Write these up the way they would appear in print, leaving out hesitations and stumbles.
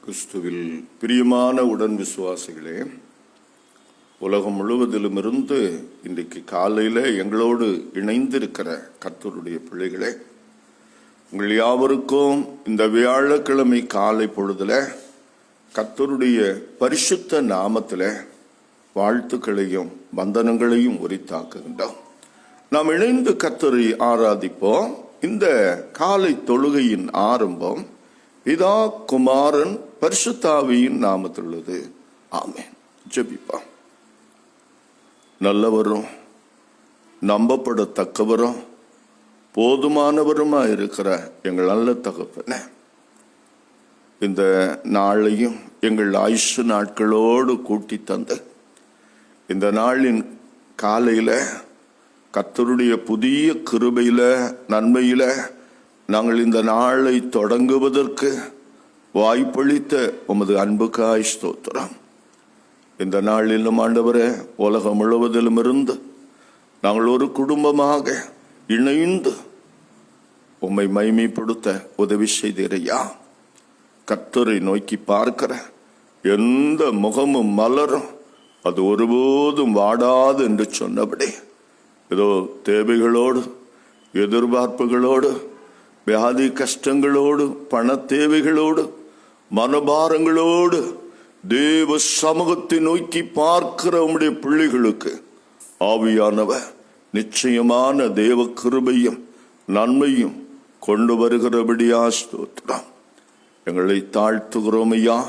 கிறிஸ்துவில் பிரியமான உடன் விசுவாசிகளே, உலகம் முழுவதிலும் இருந்து இன்றைக்கு காலையில் எங்களோடு இணைந்திருக்கிற கர்த்தருடைய பிள்ளைகளே, உங்கள் யாவருக்கும் இந்த வியாழக்கிழமை காலை பொழுதுல கர்த்தருடைய பரிசுத்த நாமத்தில் வாழ்த்துக்களையும் வந்தனங்களையும் உரித்தாக்குகின்றோம். நாம் இணைந்து கர்த்தரை ஆராதிப்போம். இந்த காலை தொழுகையின் ஆரம்பம் பிதா, குமாரன், பரிசுத்தாவியின் நாமத்தில் உள்ளது. ஆமென். ஜெபிப்போம். நல்லவரும் நம்பப்படத்தக்கவரும் போதுமானவருமா இருக்கிற எங்கள் நல்ல தகப்பனே, இந்த நாளையும் எங்கள் ஆயுசு நாட்களோடு கூட்டி தந்து இந்த நாளின் காலையில கர்த்தருடைய புதிய கிருபையில நன்மையில நாங்கள் இந்த நாளை தொடங்குவதற்கு வாய்ப்பளித்த உமது அன்புக்காய் ஸ்தோத்திரம். இந்த நாளிலும் ஆண்டவரே, உலகம் முழுவதிலும் இருந்து நாங்கள் ஒரு குடும்பமாக இணைந்து உம்மை மகிமைப்படுத்த உதவி செய்தீரையா. கர்த்தரை நோக்கி பார்க்கிற எந்த முகமும் மலரும் அது ஒருபோதும் வாடாது என்று சொன்னபடி, ஏதோ தேவைகளோடு, எதிர்பார்ப்புகளோடு, வியாதி கஷ்டங்களோடு, பண தேவைகளோடு, மனபாரங்களோடு தேவ சமூகத்தை நோக்கி பார்க்கிற உம்முடைய பிள்ளைகளுக்கு ஆவியானவர் நிச்சயமான தேவ கிருபையும் நன்மையும் கொண்டு வருகிறபடியா ஸ்தோத்திரம். எங்களை தாழ்த்துகிறோம் ஐயா.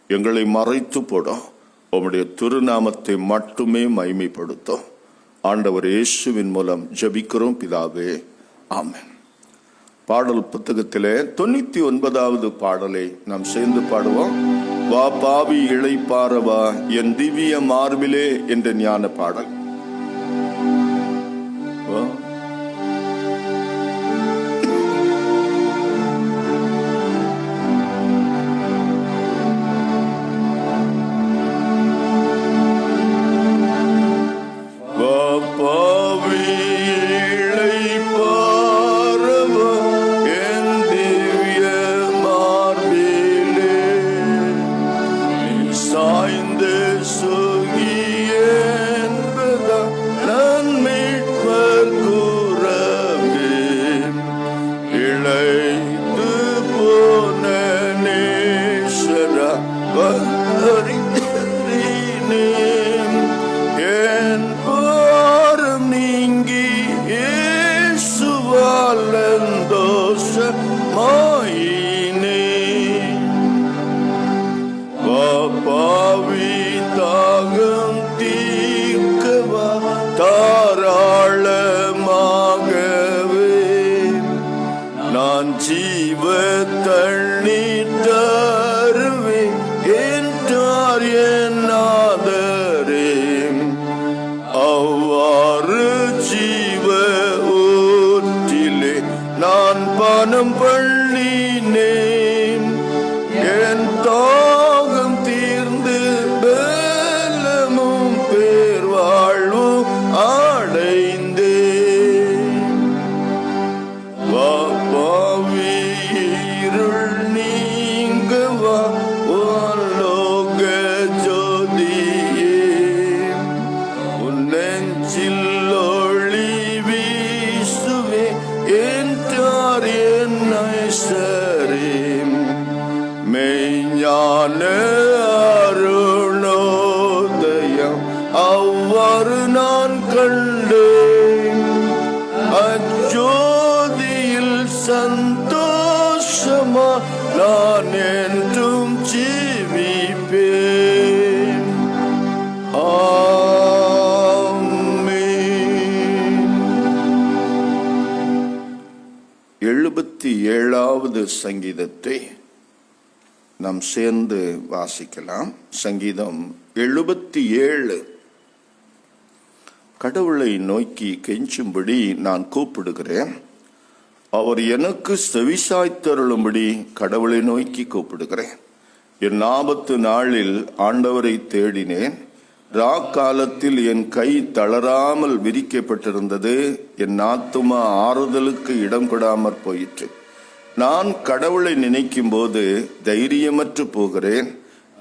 எங்களை மறைத்து போடும். உம்முடைய திருநாமத்தை மட்டுமே மகிமைப்படுத்தும். ஆண்டவர் இயேசுவின் மூலம் ஜெபிக்கிறோம் பிதாவே, ஆமென். பாடல் புத்தகத்திலே 99வது பாடலை நாம் சேர்ந்து பாடுவோம். வா பாவி இளைப்பாறவா என் திவ்ய மார்பிலே என்ற ஞான பாடல். ஜீவ தண்ணீர் தருவே என்றார் என் நாதரே. அவ்வாறு ஜீவ ஊற்றிலே நான் பானம் பண்ணினேன். என் தாகம் தீர்ந்து பலமும் பேர் வாழ்வும் அடைந்தேன். இருள் நீங்கவா லோக ஜோதியே, உன் நெஞ்சில் ஒளி வீசுவே என்றார் என் நேசரே. மெய்ஞான அருணோதயம் அவ்வாறு நான் கண்டேன். அஜோதியில் சந்தோஷமா நான் என்றும் ஜீவிப்பேன். ஆமென். 77வது சங்கீதத்தை நாம் சேர்ந்து வாசிக்கலாம். சங்கீதம் 77. கடவுளை நோக்கி கெஞ்சும்படி நான் கூப்பிடுகிறேன். அவர் எனக்கு செவிசாய்த்தருளும்படி கடவுளை நோக்கி கூப்பிடுகிறேன். என் ஆபத்து நாளில் ஆண்டவரை தேடினேன். ராக்காலத்தில் என் கை தளராமல் விரிக்கப்பட்டிருந்தது. என் ஆத்துமா ஆறுதலுக்கு இடம் கொடாமற் போயிற்று. நான் கடவுளை நினைக்கும் போது தைரியமற்று போகிறேன்.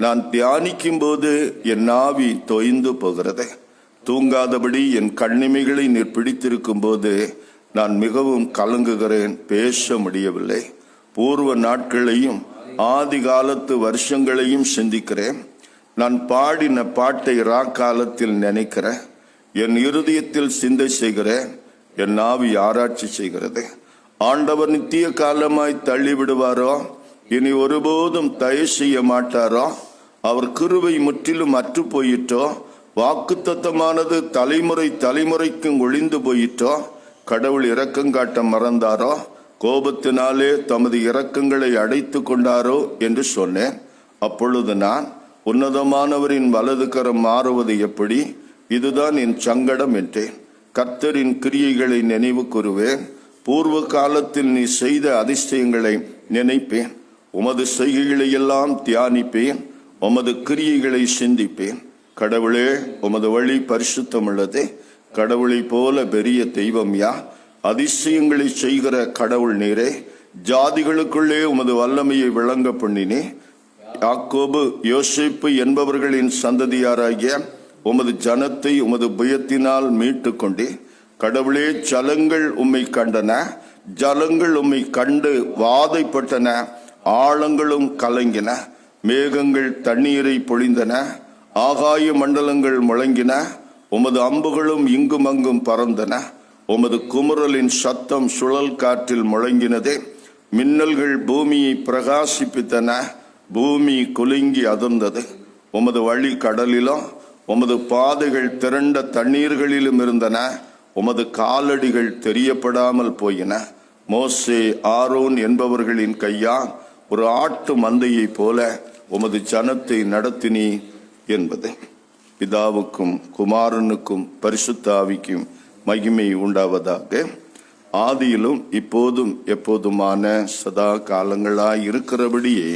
நான் தியானிக்கும் போது என் ஆவி தொய்ந்து போகிறது. தூங்காதபடி என் கண்ணிமைகளை நீர் பிடித்திருக்கும் போது நான் மிகவும் கலங்குகிறேன். பேச முடியவில்லை. பூர்வ நாட்களையும் ஆதி காலத்து வருஷங்களையும் சிந்திக்கிறேன். நான் பாடின பாட்டை காலத்தில் நினைக்கிறேன். என் இருதயத்தில் சிந்தை செய்கிறேன். என் ஆவி ஆராய்ச்சி செய்கிறது. ஆண்டவர் நித்திய காலமாய் தள்ளிவிடுவாரோ? இனி ஒருபோதும் தயவு செய்ய மாட்டாரோ? அவர் கிருபை முற்றிலும் அற்று போயிட்டோ? வாக்குத்தத்தமானது தலைமுறை தலைமுறைக்கும் ஒளிந்து போயிட்டோ? கடவுள் இரக்கம் காட்ட மறந்தாரோ? கோபத்தினாலே தமது இரக்கங்களை அடைத்து கொண்டாரோ என்று சொன்னேன். அப்பொழுது நான், உன்னதமானவரின் வலது கரம் மாறுவது எப்படி? இதுதான் என் சங்கடம் என்றேன். கர்த்தரின் கிரியைகளை நினைவு கூறுவேன். பூர்வ காலத்தில் நீ செய்த அதிசயங்களை நினைப்பேன். உமது செய்கைகளை எல்லாம் தியானிப்பேன். உமது கிரியைகளை சிந்திப்பேன். கடவுளே, உமது வழி பரிசுத்தமுள்ளதே. கடவுளை போல பெரிய தெய்வம் யா? அதிசயங்களை செய்கிற கடவுள் நீரே. ஜாதிகளுக்குள்ளே உமது வல்லமையை விளங்க பண்ணினே. யாக்கோபு யோசேப்பு என்பவர்களின் சந்ததியாராகிய உமது ஜனத்தை உமது புயத்தினால் மீட்டு கொண்டே. கடவுளே, ஜலங்கள் உம்மை கண்டன. ஜலங்கள் உம்மை கண்டு வாதைப்பட்டன. ஆழங்களும் கலங்கின. மேகங்கள் தண்ணீரை பொழிந்தன. ஆகாய மண்டலங்கள் முழங்கின. உமது அம்புகளும் இங்கும் அங்கும் பறந்தன. உமது குமுறலின் சத்தம் சுழல் காற்றில் முழங்கினதே. மின்னல்கள் பூமியை பிரகாசிப்பித்தன. பூமி குலுங்கி அதிர்ந்தது. உமது வழி கடலிலும் உமது பாதைகள் திரண்ட தண்ணீர்களிலும் இருந்தன. உமது காலடிகள் தெரியப்படாமல் போயின. மோசே, ஆரோன் என்பவர்களின் கையால் ஒரு ஆட்டு மந்தையை போல உமது ஜனத்தை நடத்தினீ என்பது. பிதாவுக்கும் குமாரனுக்கும் பரிசுத்த ஆவிக்கும் மகிமை உண்டாவதாக. ஆதியிலும் இப்போதும் எப்போதுமான சதா காலங்களாய் இருக்கிறபடியே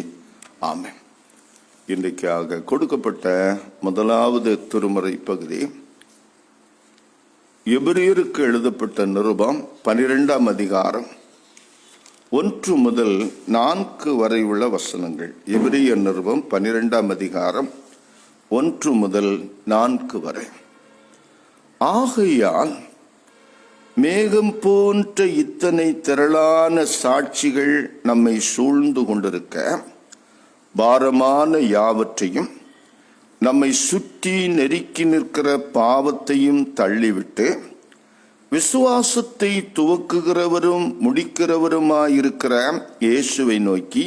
ஆமென். இன்றைக்காக கொடுக்கப்பட்ட முதலாவது திருமறை பகுதி எபிரேயருக்கு எழுதப்பட்ட நிருபம் 12ஆம் அதிகாரம் 1 முதல் 4 வரை உள்ள வசனங்கள். எபிரேயர் நிருபம் 12ஆம் அதிகாரம் 1 முதல் 4 வரை. ஆகையால் மேகம் போன்ற இத்தனை திரளான சாட்சிகள் நம்மை சூழ்ந்து கொண்டிருக்க, பாரமான யாவற்றையும் நம்மை சுற்றி நெருக்கி நிற்கிற பாவத்தையும் தள்ளிவிட்டு, விசுவாசத்தை துவக்குகிறவரும் முடிக்கிறவருமாயிருக்கிற இயேசுவை நோக்கி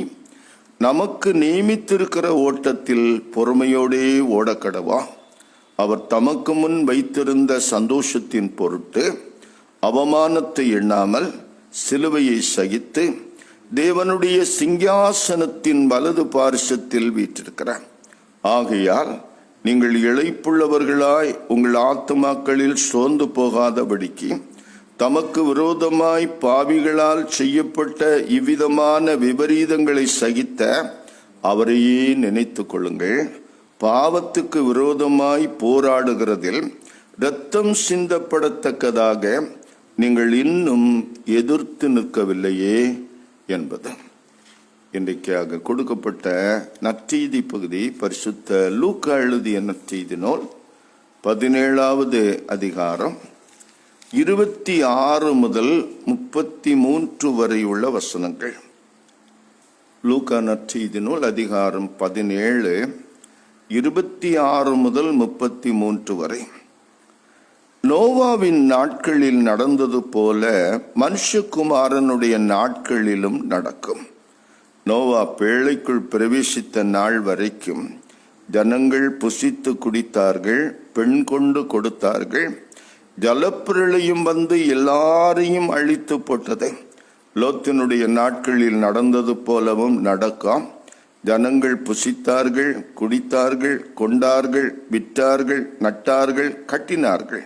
நமக்கு நியமித்திருக்கிற ஓட்டத்தில் பொறுமையோடே ஓடக்கடவா. அவர் தமக்கு முன் வைத்திருந்த சந்தோஷத்தின் பொருட்டு அவமானத்தை எண்ணாமல் சிலுவையை சகித்து தேவனுடைய சிங்காசனத்தின் வலது பார்சத்தில் வீற்றிருக்கிறார். ஆகையால் நீங்கள் இளைப்புள்ளவர்களாய் உங்கள் ஆத்துமாக்களில் சோர்ந்து போகாதபடிக்கு தமக்கு விரோதமாய் பாவிகளால் செய்யப்பட்ட இவ்விதமான விபரீதங்களை சகித்த அவரையே நினைத்து கொள்ளுங்கள். பாவத்துக்கு விரோதமாய் போராடுகிறதில் இரத்தம் சிந்தப்படத்தக்கதாக நீங்கள் இன்னும் எதிர்த்து நிற்கவில்லையே என்பது. இன்றைக்காக கொடுக்கப்பட்ட நற்செய்தி பகுதி பரிசுத்த லூக்கா எழுதிய நற்செய்தி நூல் 17ஆவது அதிகாரம் 26 முதல் 33 வரை உள்ள வசனங்கள். லூக்கா நற்செய்தி நூல் அதிகாரம் 17 26 முதல் 33 வரை. நோவாவின் நாட்களில் நடந்தது போல மனுஷகுமாரனுடைய நாட்களிலும் நடக்கும். நோவா பேழைக்குள் பிரவேசித்த நாள் வரைக்கும் ஜனங்கள் புசித்து குடித்தார்கள், பெண் கொண்டு கொடுத்தார்கள். ஜலப்பிரளயம் வந்து எல்லாரையும் அழித்து போட்டது. லோத்தினுடைய நாட்களில் நடந்தது போலவும் நடக்கும். ஜனங்கள் புசித்தார்கள், குடித்தார்கள், கொண்டார்கள், விற்றார்கள், நட்டார்கள், கட்டினார்கள்.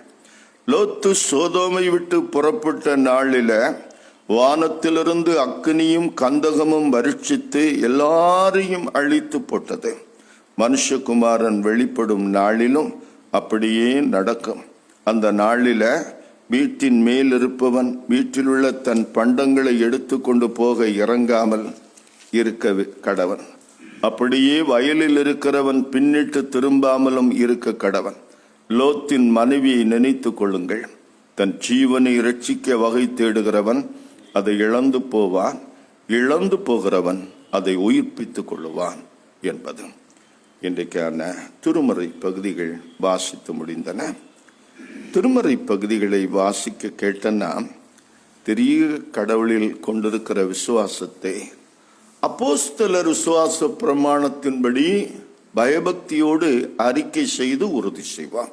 லோத்து சோதோமை விட்டு புறப்பட்ட நாளில வானத்திலிருந்து அக்கினியும் கந்தகமும் வருஷித்து எல்லாரையும் அழித்து போட்டது. மனுஷகுமாரன் வெளிப்படும் நாளிலும் அப்படியே நடக்கும். அந்த நாளில வீட்டின் மேல் இருப்பவன் வீட்டிலுள்ள தன் பண்டங்களை எடுத்து கொண்டு போக இறங்காமல் இருக்க கடவன். அப்படியே வயலில் இருக்கிறவன் பின்னிட்டு திரும்பாமலும் இருக்க கடவன். லோத்தின் மனைவியை நினைத்து கொள்ளுங்கள். தன் ஜீவனை இரட்சிக்க வகை தேடுகிறவன் அதை இழந்து போவான், இழந்து போகிறவன் அதை உயிர்ப்பித்துக் கொள்ளுவான் என்பது. இன்றைக்கான திருமறை பகுதிகள் வாசித்து முடிந்தன. திருமறை பகுதிகளை வாசிக்க கேட்டனா பெரிய கடவுளில் கொண்டிருக்கிற விசுவாசத்தை அப்போஸ்தலர் விசுவாச பிரமாணத்தின்படி பயபக்தியோடு அறிக்கை செய்து உறுதி செய்வான்.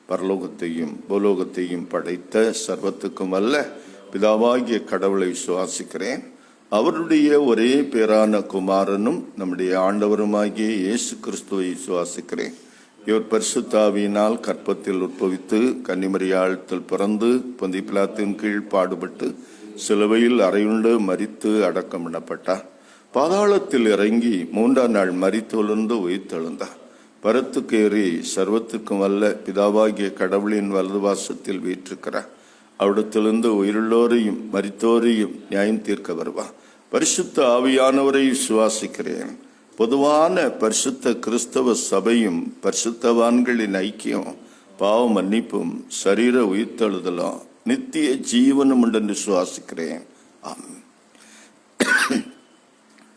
பரலோகத்தையும் பூலோகத்தையும் படைத்த சர்வத்துக்கும் அல்ல பிதாவாகிய கடவுளை விசுவாசிக்கிறேன். அவருடைய ஒரே பேரான குமாரனும் நம்முடைய ஆண்டவருமாகிய இயேசு கிறிஸ்துவை விசுவாசிக்கிறேன். இவர் பரிசுத்தாவியினால் கற்பத்தில் உற்பவித்து கன்னிமரியாளத்தில் பிறந்து பொந்தி பிலாத்தின் கீழ் பாடுபட்டு சிலுவையில் அறையுண்டு மரித்து அடக்கம் பண்ணப்பட்டார். பாதாளத்தில் இறங்கி 3ஆம் நாள் மரித்தெழுந்து உயிர்த்தெழுந்தார். பரத்துக்கேறி சர்வத்துக்கும் அல்ல பிதாவாகிய கடவுளின் வலதுவாசத்தில் வீற்றிருக்கிறார். அவிடத்திலிருந்து உயிருள்ளோரையும் மரித்தோரையும் நியாயம் தீர்க்க வருவார். பரிசுத்த ஆவியானவரை விசுவாசிக்கிறேன். பொதுவான பரிசுத்த கிறிஸ்தவ சபையும் பரிசுத்தவான்களின் ஐக்கியம் பாவ மன்னிப்பும் சரீர உயிர்த்தெழுதலும் நித்திய ஜீவனும் என்று விசுவாசிக்கிறேன். ஆமென்.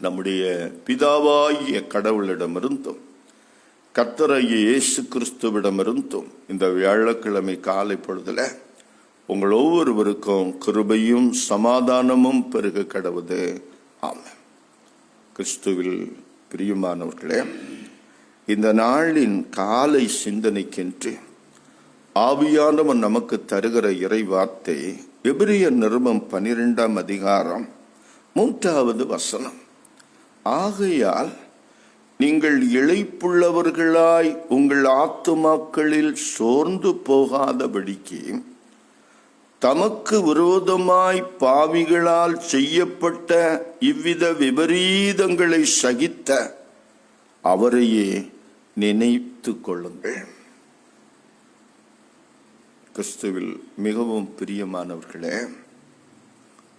நம்முடைய பிதாவாகிய கடவுளிடமிருந்தும் கர்த்தராகிய இயேசு கிறிஸ்துவிடமிருந்தும் இந்த வியாழக்கிழமை காலை பொழுதுல உங்கள் ஒவ்வொருவருக்கும் கிருபையும் சமாதானமும் பெருக கடவுது. ஆமென். கிறிஸ்துவில் பிரியமானவர்களே, இந்த நாளின் காலை சிந்தனைக்கென்று ஆவியானவன் நமக்கு தருகிற இறை வார்த்தை எபிரியர் நிருபம் 12ஆம் அதிகாரம் 3வது வசனம். ஆகையால் நீங்கள் இளைப்புள்ளவர்களாய் உங்கள் ஆத்துமாக்களில் சோர்ந்து போகாதபடிக்கு தமக்கு விரோதமாய் பாவிகளால் செய்யப்பட்ட இவ்வித விபரீதங்களை சகித்த அவரையே நினைத்து கொள்ளுங்கள். கிறிஸ்துவில் மிகவும் பிரியமானவர்களே,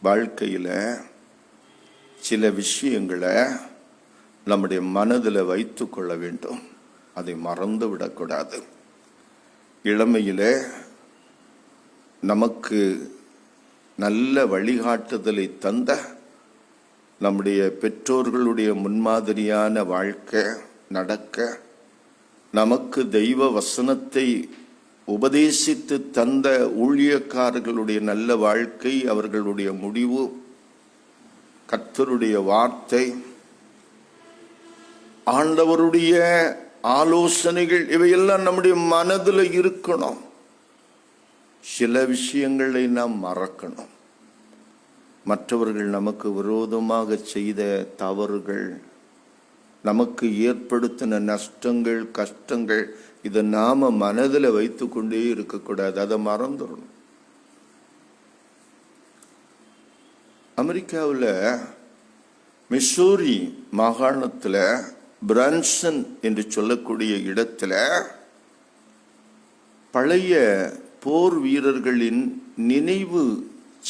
வாழ்க்கையில சில விஷயங்களை நம்முடைய மனதில் வைத்து கொள்ள வேண்டும். அதை மறந்து விடக்கூடாது. இளமையிலே நமக்கு நல்ல வழிகாட்டுதலை தந்த நம்முடைய பெற்றோர்களுடைய முன்மாதிரியான வாழ்க்கை நடக்க, நமக்கு தெய்வ வசனத்தை உபதேசித்து தந்த ஊழியக்காரர்களுடைய நல்ல வாழ்க்கை, அவர்களுடைய முடிவு, கர்த்தருடைய வார்த்தை, ஆண்டவருடைய ஆலோசனைகள், இவையெல்லாம் நம்முடைய மனதில் இருக்கணும். சில விஷயங்களை நாம் மறக்கணும். மற்றவர்கள் நமக்கு விரோதமாக செய்த தவறுகள், நமக்கு ஏற்படுத்தின நஷ்டங்கள், கஷ்டங்கள், இதை நாம மனதில் வைத்து கொண்டே இருக்கக்கூடாது. அதை மறந்துடணும். அமெரிக்காவில் மிசூரி மாகாணத்தில் பிரான்சன் என்று சொல்லக்கூடிய இடத்துல பழைய போர் வீரர்களின் நினைவு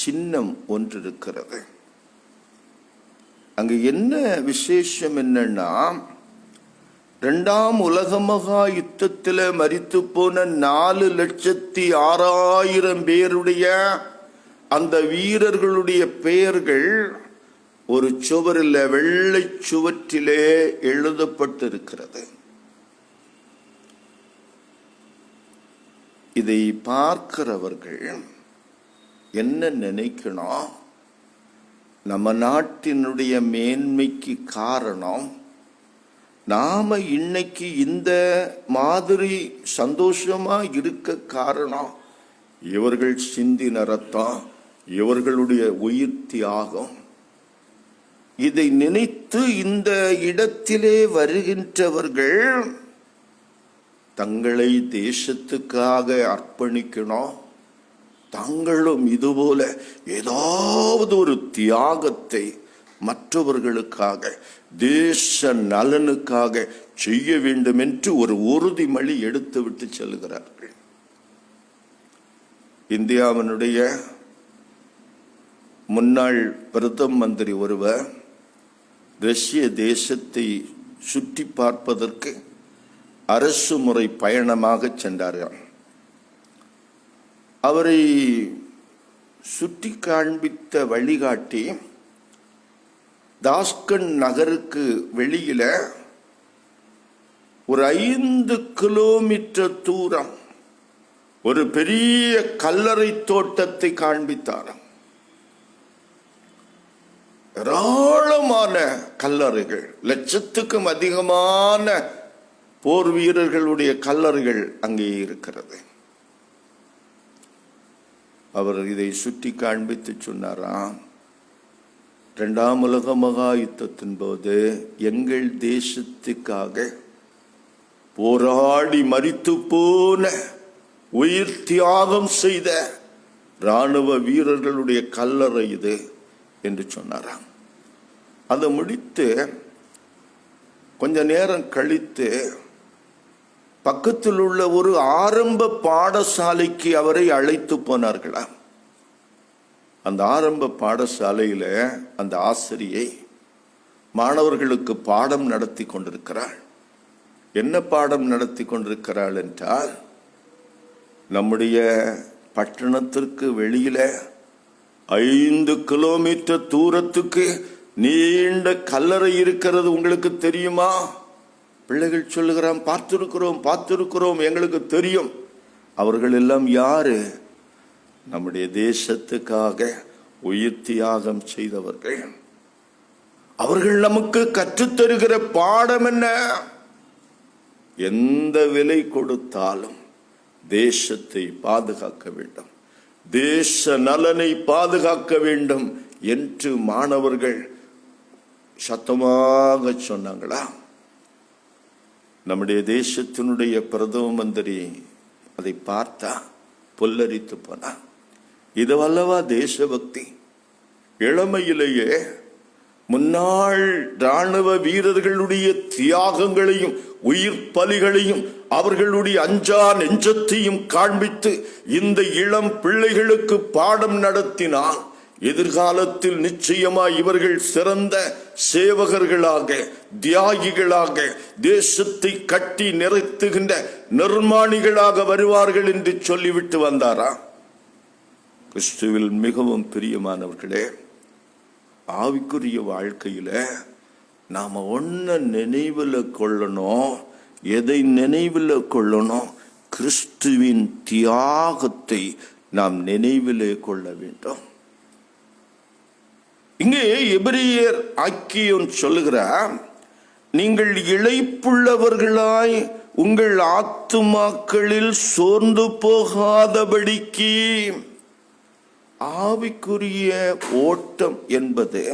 சின்னம் ஒன்று இருக்கிறது. அங்க என்ன விசேஷம் என்னன்னா, 2ஆம் உலக மகா யுத்தத்தில் மரித்து போன 4,06,000 பேருடைய அந்த வீரர்களுடைய பெயர்கள் ஒரு சுவரில், வெள்ளை சுவற்றிலே எழுதப்பட்டிருக்கிறது. இதை பார்க்கிறவர்கள் என்ன நினைக்கணும்? நம்ம நாட்டினுடைய மேன்மைக்கு காரணம், நாம இன்னைக்கு இந்த மாதிரி சந்தோஷமா இருக்க காரணம் இவர்கள் சிந்தின ரத்தம், இவர்களுடைய உயிர் தியாகம். இதை நினைத்து இந்த இடத்திலே வருகின்றவர்கள் தங்களை தேசத்துக்காக அர்ப்பணிக்கணும். தாங்களும் இதுபோல ஏதாவது ஒரு தியாகத்தை மற்றவர்களுக்காக, தேச நலனுக்காக செய்ய வேண்டும் என்று ஒரு உறுதிமொழி எடுத்துவிட்டு செல்கிறார்கள். இந்தியாவினுடைய முன்னாள் பிரதம மந்திரி ஒருவர் ரஷ்ய தேசத்தை சுற்றி பார்ப்பதற்கு அரசு முறை பயணமாக சென்றார்கள். அவரை சுற்றி காண்பித்த வழிகாட்டி தாஸ்கன் நகருக்கு வெளியில ஒரு 5 கிலோமீட்டர் தூரம் ஒரு பெரிய கல்லறை தோட்டத்தை காண்பித்தார். ஏராளமான கல்லறைகள், லட்சத்துக்கும் அதிகமான போர் வீரர்களுடைய கல்லறைகள் அங்கே இருக்கிறது. அவர் இதை சுற்றி காண்பித்து சொன்னாராம், 2ஆம் உலக மகா யுத்தத்தின் போது எங்கள் தேசத்துக்காக போராடி மரித்து போன, உயிர் தியாகம் செய்த இராணுவ வீரர்களுடைய கல்லறை இது என்று சொன்னாராம். அதை முடித்து கொஞ்ச நேரம் கழித்து பக்கத்தில் உள்ள ஒரு ஆரம்ப பாடசாலைக்கு அவரை அழைத்து போனார்களாம். அந்த ஆரம்ப பாடசாலையில அந்த ஆசிரியை மாணவர்களுக்கு பாடம் நடத்தி கொண்டிருக்கிறாள். என்ன பாடம் நடத்தி கொண்டிருக்கிறாள் என்றால், நம்முடைய பட்டணத்திற்கு வெளியில 5 கிலோமீட்டர் தூரத்துக்கு நீண்ட கல்லறை இருக்கிறது, உங்களுக்கு தெரியுமா? பிள்ளைகள் சொல்லுகிறான், பார்த்திருக்கிறோம், எங்களுக்கு தெரியும். அவர்கள் எல்லாம் யாரு? நம்முடைய தேசத்துக்காக உயிர் தியாகம் செய்தவர்கள். அவர்கள் நமக்கு கற்றுத்தருகிற பாடம் என்ன? எந்த விலை கொடுத்தாலும் தேசத்தை பாதுகாக்க வேண்டும், தேச நலனை பாதுகாக்க வேண்டும் என்று மாணவர்கள் சத்தமாக சொன்னாங்களா? நம்முடைய தேசத்தினுடைய பிரதம மந்திரி அதை பார்த்தா புல்லரித்து போனா. இதுவல்லவா தேசபக்தி? இளமையிலேயே முன்னாள் இராணுவ வீரர்களுடைய தியாகங்களையும் உயிர் பலிகளையும் அவர்களுடைய அஞ்சா நெஞ்சத்தையும் காண்பித்து இந்த இளம் பிள்ளைகளுக்கு பாடம் நடத்தினால் எதிர்காலத்தில் நிச்சயமாய் இவர்கள் சிறந்த சேவகர்களாக, தியாகிகளாக, தேசத்தை கட்டி நிறைத்துகின்ற நிர்மாணிகளாக வருவார்கள் என்று சொல்லிவிட்டு வந்தாரா? கிறிஸ்துவில் மிகவும் பிரியமானவர்களே, ஆவிக்குரிய வாழ்க்கையில நாம ஒன்ன நினைவில் கொள்ளணும். எதை நினைவில் கொள்ளணும்? கிறிஸ்துவின் தியாகத்தை நாம் நினைவிலே கொள்ள வேண்டும். இங்கே எபிரியர் ஆக்கியோன் சொல்லுகிறார், நீங்கள் இளைப்புள்ளவர்களாய் உங்கள் ஆத்துமாக்களில் சோர்ந்து போகாதபடிக்கு. ஆவிக்குரிய ஓட்டம் என்பது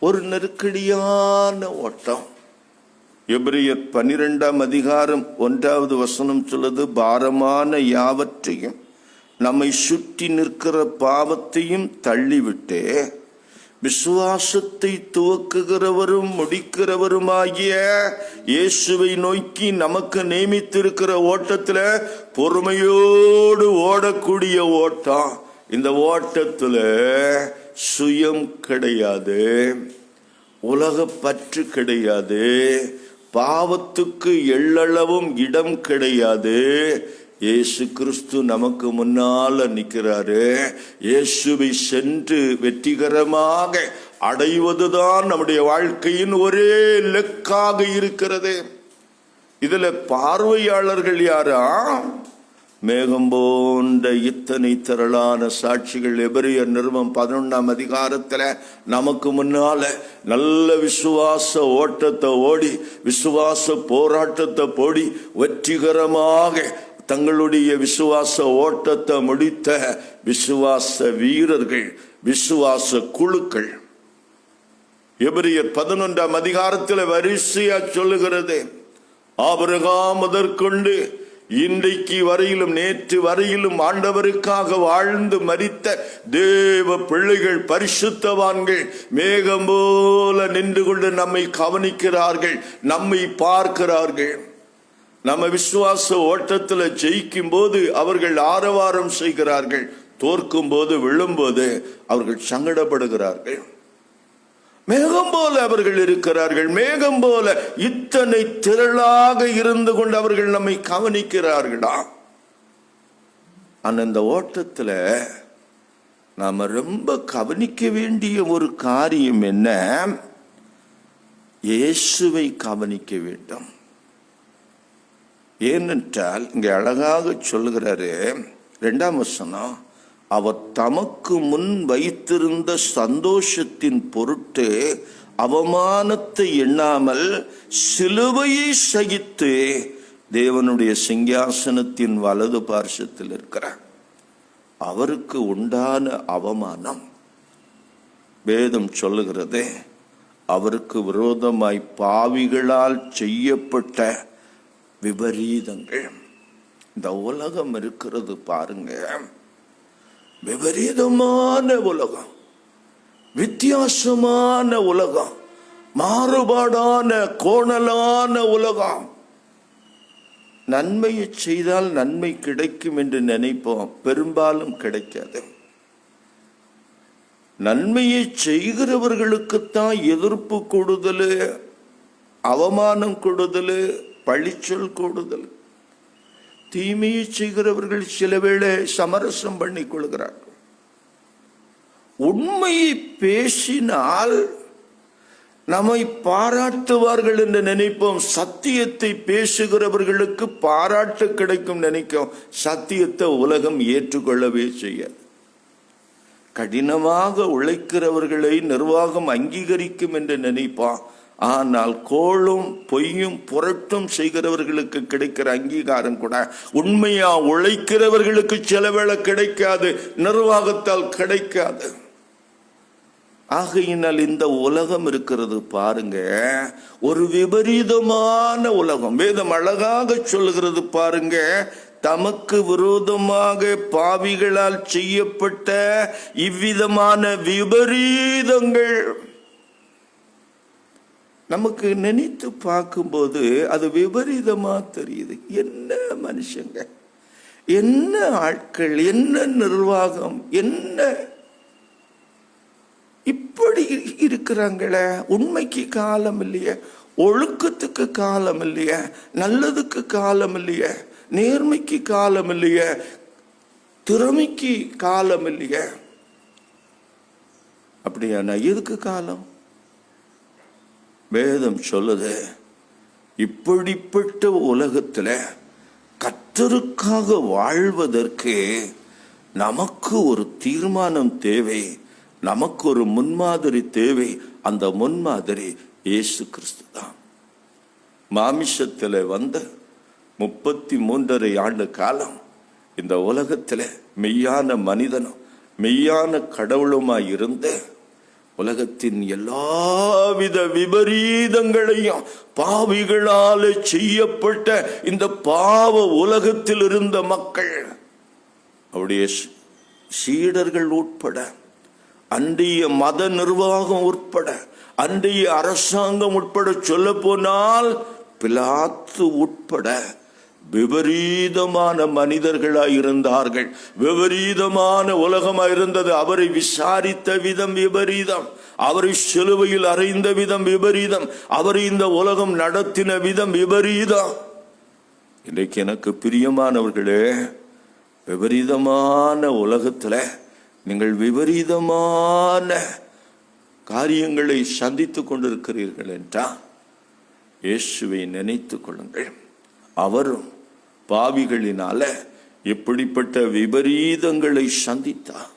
ஒரு நெருக்கடியான ஓட்டம். எபிரியர் 12ஆம் அதிகாரம் 1வது வசனம் சொல்லுது, பாரமான யாவற்றையும் நம்மை சுற்றி நிற்கிற பாவத்தையும் தள்ளிவிட்டு விசுவாசத்தை துவக்குகிறவரும் முடிக்கிறவருமாகிய இயேசுவை நோக்கி நமக்கு நியமித்திருக்கிற ஓட்டத்துல பொறுமையோடு ஓடக்கூடிய ஓட்டம். இந்த ஓட்டத்துல சுயம் கிடையாது, உலக பற்று கிடையாது, பாவத்துக்கு எள்ளளவும் இடம் கிடையாது. இயேசு கிறிஸ்து நமக்கு முன்னால நிற்கிறாரு. இயேசுவை சென்று வெற்றிகரமாக அடைவதுதான் நம்முடைய வாழ்க்கையின் ஒரே இலக்காக இருக்கிறது. இதுல பார்வையாளர்கள் யாரா? மேகம் போன்ற இத்தனை திரளான சாட்சிகள். எபிரியர் நிருபம் 11ஆம் அதிகாரத்துல நமக்கு முன்னால நல்ல விசுவாச ஓட்டத்தை ஓடி, விசுவாச போராட்டத்தை போடி வெற்றிகரமாக தங்களுடைய விசுவாச ஓட்டத்தை முடித்த விசுவாச வீரர்கள், விசுவாச குழுக்கள். எபிரியர் 11ஆம் அதிகாரத்தில் வரிசையா சொல்லுகிறது, ஆபிரகாம் முதற்கொண்டு இன்றைக்கு வரையிலும், நேற்று வரையிலும் ஆண்டவருக்காக வாழ்ந்து மரித்த தேவ பிள்ளைகள், பரிசுத்தவான்கள் மேகம் போல நின்று கொண்டு நம்மை கவனிக்கிறார்கள், நம்மை பார்க்கிறார்கள். நம்ம விசுவாச ஓட்டத்தில் ஜெயிக்கும் போது அவர்கள் ஆரவாரம் செய்கிறார்கள், தோற்கும் போது விழும்போது அவர்கள் சங்கடப்படுகிறார்கள். மேகம் போல அவர்கள் இருக்கிறார்கள். மேகம் போல இத்தனை திரளாக இருந்து கொண்டு அவர்கள் நம்மை கவனிக்கிறார்களா? ஆனா இந்த ஓட்டத்துல நாம ரொம்ப கவனிக்க வேண்டிய ஒரு காரியம் என்ன? இயேசுவை கவனிக்க வேண்டும். ஏனென்றால் இங்க அழகாக சொல்லுகிறாரு 2ஆம் வசனம், அவர் தமக்கு முன் வைத்திருந்த சந்தோஷத்தின் பொருட்டு அவமானத்தை எண்ணாமல் சிலுவையை சகித்து தேவனுடைய சிங்காசனத்தின் வலது பார்சத்தில் இருக்கிறார். அவருக்கு உண்டான அவமானம் வேதம் சொல்லுகிறது, அவருக்கு விரோதமாய் பாவிகளால் செய்யப்பட்ட விபரீதங்கள். இந்த உலகம் இருக்கிறது பாருங்க, விபரீதமான உலகம், வித்தியாசமான உலகம், மாறுபாடான கோணலான உலகம். நன்மையை செய்தால் நன்மை கிடைக்கும் என்று நினைப்போம், பெரும்பாலும் கிடைக்காது. நன்மையை செய்கிறவர்களுக்குத்தான் எதிர்ப்பு கூடுதல், அவமானம் கூடுதல், பழிச்சொல் கூடுதல். தீமையை செய்கிறவர்கள் சில வேளை சமரசம் பண்ணி கொள்கிறார்கள். உண்மையை பேசினால் நம்மை பாராட்டுவார்கள் என்று நினைப்போம். சத்தியத்தை பேசுகிறவர்களுக்கு பாராட்டு கிடைக்கும் நினைக்கும். சத்தியத்தை உலகம் ஏற்றுக்கொள்ளவே செய்யாது. கடினமாக உழைக்கிறவர்களை நிர்வாகம் அங்கீகரிக்கும் என்று நினைப்பான். ஆனால் கோளும் பொய்யும் புரட்டும் செய்கிறவர்களுக்கு கிடைக்கிற அங்கீகாரம் கூட உண்மையா உழைக்கிறவர்களுக்கு சில வேளை கிடைக்காது, நிர்வாகத்தால் கிடைக்காது. ஆகையினால் இந்த உலகம் இருக்கிறது பாருங்க, ஒரு விபரீதமான உலகம். வேதம் அழகாக சொல்லுகிறது பாருங்க, தமக்கு விரோதமாக பாவிகளால் செய்யப்பட்ட இவ்விதமான விபரீதங்கள். நமக்கு நினைத்து பார்க்கும்போது அது விபரீதமா தெரியுது. என்ன மனுஷங்க, என்ன ஆட்கள், என்ன நிர்வாகம், என்ன இப்படி இருக்கிறாங்களே. உண்மைக்கு காலம் இல்லையே, ஒழுக்கத்துக்கு காலம் இல்லையே, நல்லதுக்கு காலம் இல்லையே, நேர்மைக்கு காலம் இல்லையே, திறமைக்கு காலம் இல்லையே. அப்படியானா எதுக்கு காலம்? வேதம் சொல்லுது, இப்படிப்பட்ட உலகத்தில் கர்த்தருக்காக வாழ்வதற்கு நமக்கு ஒரு தீர்மானம் தேவை, நமக்கு ஒரு முன்மாதிரி தேவை. அந்த முன்மாதிரி இயேசு கிறிஸ்து தான். மாமிசத்தில் வந்த 33.5 ஆண்டு காலம் இந்த உலகத்தில் மெய்யான மனிதனும் மெய்யான கடவுளுமாய் இருந்து உலகத்தின் எல்லாவித விபரீதங்களையும் பாவிகளால் செய்யப்பட்ட இந்த பாவ உலகத்தில் இருந்த மக்கள், அவருடைய சீடர்கள் உட்பட, அன்றைய மத நிர்வாகம் உட்பட, அன்றைய அரசாங்கம் உட்பட, சொல்ல போனால் பிலாத்து உட்பட விபரீதமான மனிதர்களாய் இருந்தார்கள். விபரீதமான உலகமாய் இருந்தது. அவரை விசாரித்த விதம் விபரீதம், அவரை சிலுவையில் அறைந்த விதம் விபரீதம், அவரை இந்த உலகம் நடத்தின விதம் விபரீதம். இன்றைக்கு எனக்கு பிரியமானவர்களே, விபரீதமான உலகத்துல நீங்கள் விபரீதமான காரியங்களை சந்தித்து கொண்டிருக்கிறீர்கள் என்றால் இயேசுவை நினைத்து கொள்ளுங்கள். அவரும் பாவிகளினால எப்படிப்பட்ட விபரீதங்களை சந்தித்தார்.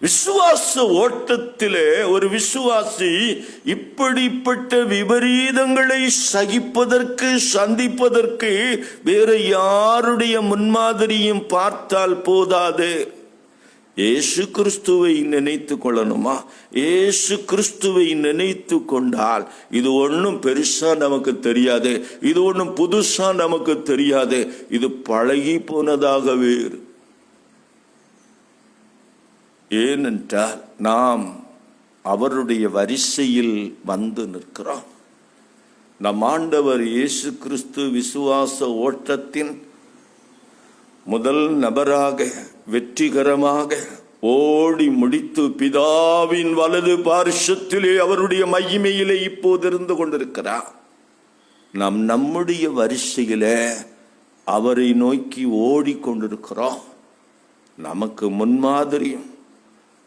விசுவாச ஓட்டத்திலே ஒரு விசுவாசி இப்படிப்பட்ட விபரீதங்களை சகிப்பதற்கு, சந்திப்பதற்கு வேற யாருடைய முன்மாதிரியும் பார்த்தால் போதாது. இயேசு கிறிஸ்துவை நினைத்து கொள்ளணுமா? இயேசு கிறிஸ்துவை நினைத்து கொண்டால் இது ஒன்றும் பெருசா நமக்கு தெரியாது, இது ஒன்றும் புதுசா நமக்கு தெரியாது, இது பழகி போனதாகவே. ஏனென்றால் நாம் அவருடைய வரிசையில் வந்து நிற்கிறோம். நம் ஆண்டவர் இயேசு கிறிஸ்து விசுவாச ஓட்டத்தின் முதல் நபராக வெற்றிகரமாக ஓடி முடித்து பிதாவின் வலது பார்சத்திலே அவருடைய மகிமையிலே இப்போது இருந்து கொண்டிருக்கிறார். நாம் நம்முடைய வரிசையிலே அவரை நோக்கி ஓடிக்கொண்டிருக்கிறோம். நமக்கு முன்மாதிரியும்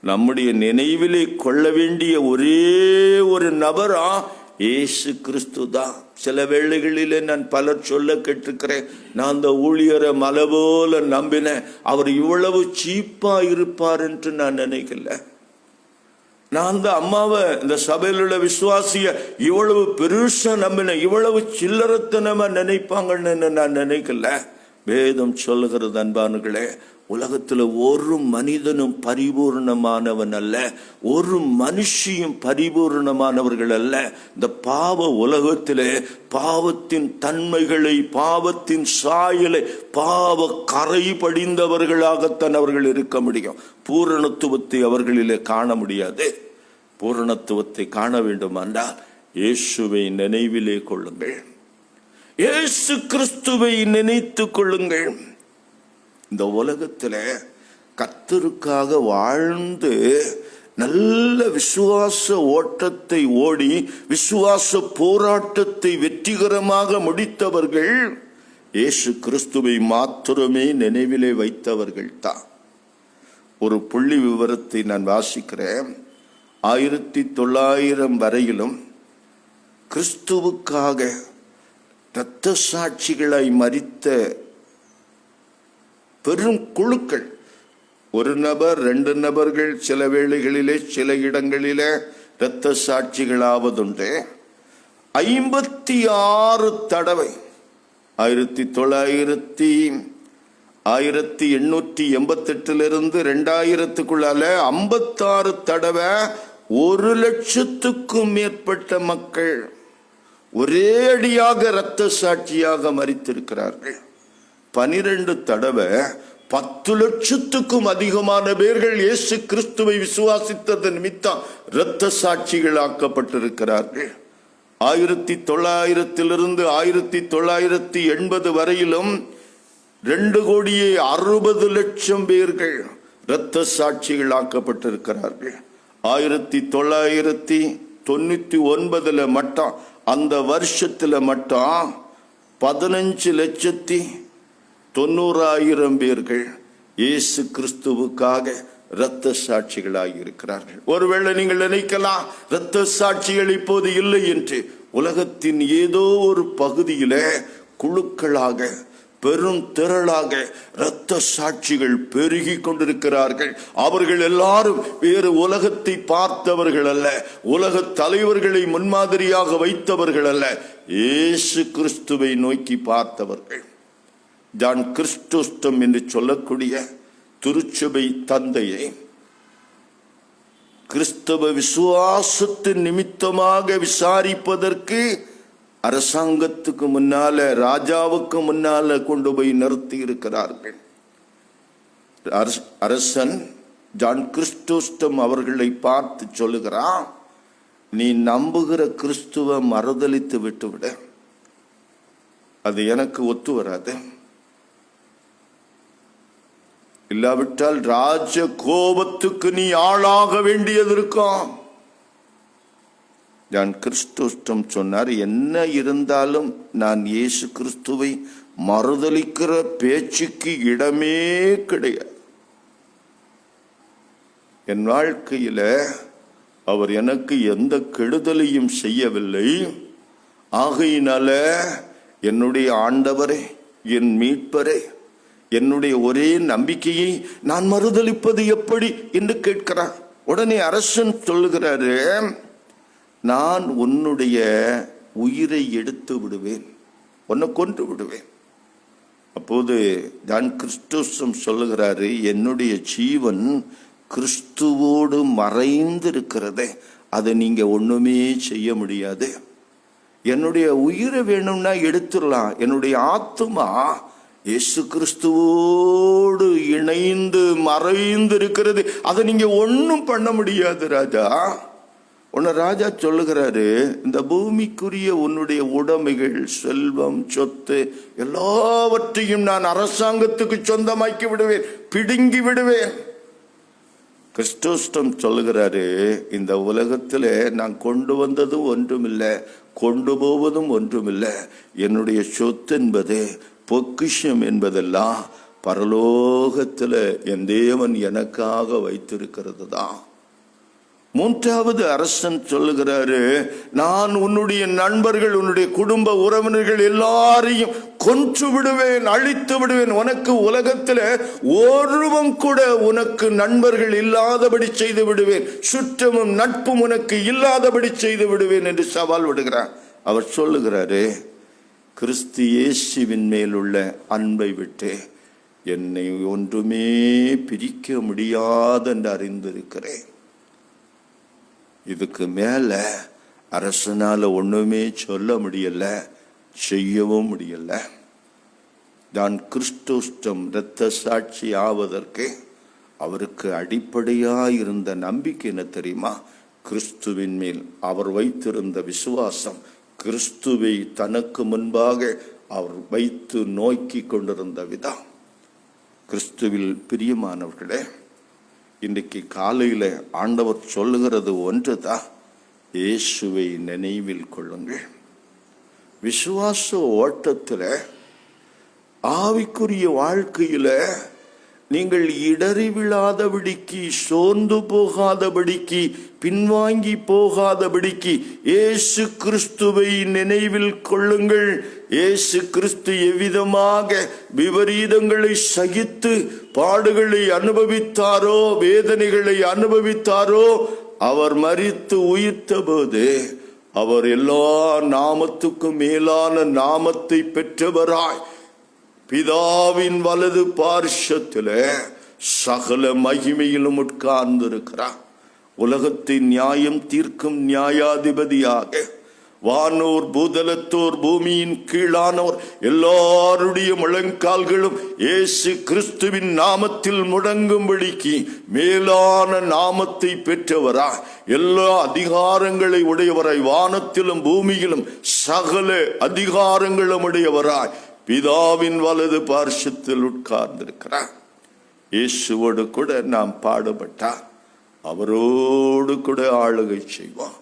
நம்முடைய நினைவிலே கொள்ள வேண்டிய ஒரே ஒரு நபரா இயேசு கிறிஸ்து தான். சில வேளைகளிலே நான் பலர் சொல்ல கேட்டிருக்கிறேன், நான் அந்த ஊழியரை மலை போல நம்பினேன், அவர் இவ்வளவு சீப்பா இருப்பார் என்று நான் நினைக்கல. நான் அந்த அம்மாவை, இந்த சபையில் உள்ள விசுவாசிய இவ்வளவு பெருசா நம்பினேன், இவ்வளவு சில்லறத்தனமா நினைப்பாங்கன்னு நான் நினைக்கல. வேதம் சொல்லுகிறது அன்பானுகளே, உலகத்துல ஒரு மனிதனும் பரிபூர்ணமானவன் அல்ல, ஒரு மனுஷியும் பரிபூர்ணமானவர்கள் அல்ல. இந்த பாவ உலகத்திலே பாவத்தின் தன்மைகளை, பாவத்தின் சாயலை, பாவ கரை படிந்தவர்களாகத்தான் அவர்கள் இருக்க முடியும். பூரணத்துவத்தை அவர்களிலே காண முடியாது. பூரணத்துவத்தை காண வேண்டும் என்றால் இயேசுவை நினைவிலே கொள்ளுங்கள், இயேசு கிறிஸ்துவை நினைத்து கொள்ளுங்கள். இந்த உலகத்துல கர்த்தருக்காக வாழ்ந்து நல்ல விசுவாச ஓட்டத்தை ஓடி விசுவாச போராட்டத்தை வெற்றிகரமாக முடித்தவர்கள் இயேசு கிறிஸ்துவை மாத்திரமே நினைவிலே வைத்தவர்கள் தான். ஒரு புள்ளி விவரத்தை நான் வாசிக்கிறேன். 1900 வரையிலும் கிறிஸ்துவுக்காக இரத்த சாட்சிகளாய் மரித்த பெரும் குழுக்கள், ஒரு நபர் 2 நபர்கள், சில வேளைகளிலே சில இடங்களிலே இரத்த சாட்சிகளாவதுண்டு. 56 தடவை 1888 2000 56 தடவை 1,00,000க்கும் மேற்பட்ட மக்கள் ஒரே அடியாக இரத்த சாட்சியாக மரித்திருக்கிறார்கள். 12 தடவை 10,00,000க்கும் அதிகமான பேர்கள் இயேசு கிறிஸ்துவை விசுவாசித்தது நிமித்தம் இரத்த சாட்சிகள் ஆக்கப்பட்டிருக்கிறார்கள். 1900 1980 வரையிலும் 2,60,00,000 பேர்கள் இரத்த சாட்சிகள் ஆக்கப்பட்டிருக்கிறார்கள். 1999 மட்டும், அந்த வருஷத்துல மட்டும் 15,90,000 பேர்கள் இயேசு கிறிஸ்துவுக்காக இரத்த சாட்சிகளாக இருக்கிறார்கள். ஒருவேளை நீங்கள் நினைக்கலாம், இரத்த சாட்சிகள் இப்போது இல்லை என்று. உலகத்தின் ஏதோ ஒரு பகுதியில குழுக்களாக, பெரும் திரளாக இரத்த சாட்சிகள் பெருகி கொண்டிருக்கிறார்கள். அவர்கள் எல்லாரும் வேறு உலகத்தை பார்த்தவர்கள் அல்ல, உலக தலைவர்களை முன்மாதிரியாக வைத்தவர்கள் அல்ல, இயேசு கிறிஸ்துவை நோக்கி பார்த்தவர்கள். ஜான் கிறிஸ்டோஸ்டம் என்று சொல்லக்கூடிய திருச்சபை தந்தையை கிறிஸ்தவ விசுவாசத்தின் நிமித்தமாக விசாரிப்பதற்கு அரசாங்கத்துக்கு முன்னால, ராஜாவுக்கு முன்னால கொண்டு போய் நிறுத்தி இருக்கிறார்கள். அரசன் ஜான் கிறிஸ்டோஸ்டம் அவர்களை பார்த்து சொல்லுகிறான், நீ நம்புகிற கிறிஸ்துவ மறுதலித்து விட்டுவிட, அது எனக்கு ஒத்து வராது. இல்லாவிட்டால் ராஜ கோபத்துக்கு நீ ஆளாக வேண்டியது இருக்கும். ஜான் கிறிஸ்டோஸ்டம் சொன்னார், என்ன இருந்தாலும் நான் இயேசு கிறிஸ்துவை மறுதலிக்கிற பேச்சுக்கு இடமே கிடையாது. என் வாழ்க்கையில அவர் எனக்கு எந்த கெடுதலையும் செய்யவில்லை. ஆகையினால என்னுடைய ஆண்டவரே, என் மீட்பரே, என்னுடைய ஒரே நம்பிக்கையை நான் மறுதலிப்பது எப்படி என்று கேட்கிறார். உடனே அரசன் சொல்லுகிறாரு, நான் உன்னுடைய உயிரை எடுத்து விடுவேன், உன்னை கொன்று விடுவேன். அப்போது ஜான் கிறிஸ்டோஸ்டம் சொல்லுகிறாரு, என்னுடைய ஜீவன் கிறிஸ்துவோடு மறைந்து இருக்கிறதே, அதை நீங்க ஒண்ணுமே செய்ய முடியாது. என்னுடைய உயிரை வேணும்னா எடுத்துடலாம், என்னுடைய ஆத்துமா இயேசு கிறிஸ்துவோடு இணைந்து மறைந்து இருக்கிறது, அதை நீங்க ஒன்னும் பண்ண முடியாது ராஜா. உன்னை ராஜா சொல்லுகிறாரு, இந்த பூமிக்குரிய உன்னுடைய உடைமைகள், செல்வம், சொத்து எல்லாவற்றையும் நான் அரசாங்கத்துக்கு சொந்தமாக்கி விடுவேன், பிடுங்கி விடுவேன். கிறிஸ்துஸ்டம் சொல்லுகிறாரு, இந்த உலகத்துல நான் கொண்டு வந்ததும் ஒன்றுமில்லை, கொண்டு போவதும் ஒன்றுமில்லை. என்னுடைய சொத்து என்பது, பொக்கிஷம் என்பதெல்லாம் பரலோகத்துல என் தேவன் எனக்காக வைத்திருக்கிறது தான். மூன்றாவது அரசன் சொல்லுகிறாரு, நான் உன்னுடைய நண்பர்கள், உன்னுடைய குடும்ப உறவினர்கள் எல்லாரையும் கொன்று விடுவேன், அழித்து விடுவேன். உனக்கு உலகத்தில் ஒருவன் கூட உனக்கு நண்பர்கள் இல்லாதபடி செய்து விடுவேன், சுற்றமும் நட்பும் உனக்கு இல்லாதபடி செய்து விடுவேன் என்று சவால் விடுகிறார். அவர் சொல்லுகிறாரு, கிறிஸ்து இயேசுவின் மேல் உள்ள அன்பை விட்டு என்னை ஒன்றுமே பிரிக்க முடியாது என்று அறிந்திருக்கிறேன். இதுக்கு மேல அரசனால ஒண்ணுமே சொல்ல முடியல, செய்யவும் முடியல. தான் கிறிஸ்துஸ்டம் இரத்த சாட்சி ஆவதற்கு அவருக்கு அடிப்படையா இருந்த நம்பிக்கை என்ன தெரியுமா? கிறிஸ்துவின் மேல் அவர் வைத்திருந்த விசுவாசம், கிறிஸ்துவை தனக்கு முன்பாக அவர் வைத்து நோக்கி கொண்டிருந்த விதம். கிறிஸ்துவில் பிரியமானவர்களே, இன்றைக்கு காலையில ஆண்டவர் சொல்லுகிறது ஒன்றுதான், இயேசுவை நினைவில் கொள்ளுங்கள். விசுவாச ஓட்டத்தில், ஆவிக்குரிய வாழ்க்கையில நீங்கள் இடறி விழாதபடிக்கு, சோர்ந்து போகாதபடிக்கு, பின்வாங்கி போகாதபடிக்கு இயேசு கிறிஸ்துவை நினைவில் கொள்ளுங்கள். இயேசு கிறிஸ்து எவ்விதமாக விபரீதங்களை சகித்து பாடுகளை அனுபவித்தாரோ, வேதனைகளை அனுபவித்தாரோ, அவர் மரித்து உயிர்த்த போது அவர் எல்லா நாமத்துக்கும் மேலான நாமத்தை பெற்றவராய் பிதாவின் வலது பார்ஷத்தில் சகல மகிமையிலும் உட்கார்ந்திருக்கிறார். உலகத்தின் நியாயம் தீர்க்கும் நியாயாதிபதியாக வானோர் பூதலத்தோர் பூமியின் கீழானோர் எல்லாருடைய முழங்கால்களும் இயேசு கிறிஸ்துவின் நாமத்தில் முடங்கும்படிக்கு மேலான நாமத்தை பெற்றவராய், எல்லா அதிகாரங்களை உடையவராய், வானத்திலும் பூமியிலும் சகல அதிகாரங்களும் உடையவராய் பிதாவின் வலது பார்ஷத்தில் உட்கார்ந்திருக்கிறார். இயேசுவோடு கூட நாம் பாடுபட்டார், அவரோடு கூட ஆளுகை செய்வோம்.